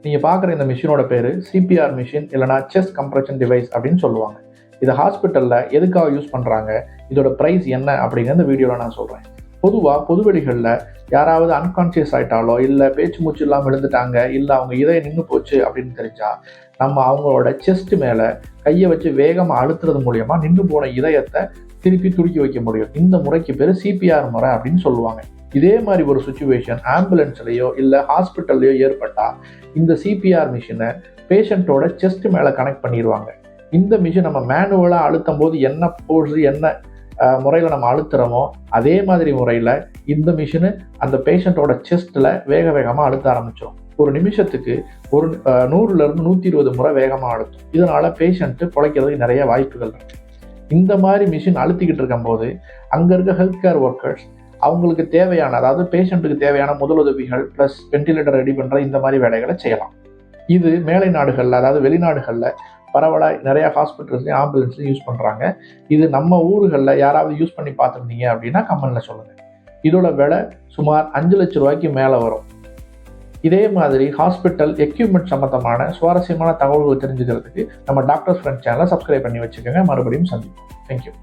நீங்கள் பார்க்குற இந்த மிஷினோட பேர் சிபிஆர் மிஷின் இல்லைனா செஸ்ட் கம்ப்ரெஷன் டிவைஸ் அப்படின்னு சொல்லுவாங்க. இதை ஹாஸ்பிட்டலில் எதுக்காக யூஸ் பண்ணுறாங்க, இதோட ப்ரைஸ் என்ன அப்படிங்கிற இந்த வீடியோவில் நான் சொல்கிறேன். பொதுவாக பொதுவெளிகளில் யாராவது அன்கான்ஷியஸ் ஆகிட்டாலோ இல்லை பேச்சு மூச்சு இல்லாமல் விழுந்துட்டாங்க, இல்லை அவங்க இதயம் நின்று போச்சு அப்படின்னு தெரிஞ்சால் நம்ம அவங்களோட செஸ்ட் மேலே கையை வச்சு வேகமாக அழுத்துறது மூலயமா நின்று போன இதயத்தை திருப்பி துடிக்க வைக்க முடியும். இந்த முறைக்கு பேர் சிபிஆர் முறை அப்படின்னு சொல்லுவாங்க. இதே மாதிரி ஒரு சுச்சுவேஷன் ஆம்புலன்ஸ்லேயோ இல்லை ஹாஸ்பிட்டல்லையோ ஏற்பட்டால் இந்த சிபிஆர் மிஷினை பேஷண்ட்டோட செஸ்ட் மேலே கனெக்ட் பண்ணிடுவாங்க. இந்த மிஷின் நம்ம மேனுவலாக அழுத்தும் போது என்ன போர்ஸ் என்ன முறையில் நம்ம அழுத்துறோமோ அதே மாதிரி முறையில் இந்த மிஷினு அந்த பேஷண்ட்டோட செஸ்ட்டில் வேகமாக அழுத்த ஆரம்பிச்சிடும். ஒரு நிமிஷத்துக்கு 100லேருந்து 120 முறை வேகமாக அழுத்தும். இதனால் பேஷண்ட்டு பிழைக்கிறதுக்கு நிறைய வாய்ப்புகள் இருக்குது. இந்த மாதிரி மிஷின் அழுத்திக்கிட்டு இருக்கும்போது அங்கே இருக்க ஹெல்த் கேர் ஒர்க்கர்ஸ் அவங்களுக்கு தேவையான, அதாவது பேஷண்ட்டுக்கு தேவையான முதலுதவிகள் ப்ளஸ் வென்டிலேட்டர் ரெடி பண்ணுற இந்த மாதிரி வேலைகளை செய்யலாம். இது மேலை நாடுகளில், அதாவது வெளிநாடுகளில் பரவலாக நிறையா ஹாஸ்பிட்டல்ஸ்லையும் ஆம்புலன்ஸ்லையும் யூஸ் பண்ணுறாங்க. இது நம்ம ஊர்களில் யாராவது யூஸ் பண்ணி பார்த்துருந்தீங்க அப்படின்னா கமெண்ட்டில் சொல்லுங்கள். இதோட விலை சுமார் 5 லட்ச ரூபாய்க்கு மேலே வரும். இதே மாதிரி ஹாஸ்பிட்டல் எக்யூப்மெண்ட் சம்மந்தமான சுவாரஸ்யமான தகவல்கள் தெரிஞ்சுக்கிறதுக்கு நம்ம டாக்டர்ஸ் ஃப்ரெண்ட் சேனலை சப்ஸ்கிரைப் பண்ணி வச்சுக்கோங்க. மறுபடியும் சந்திப்போம். தேங்க்யூ.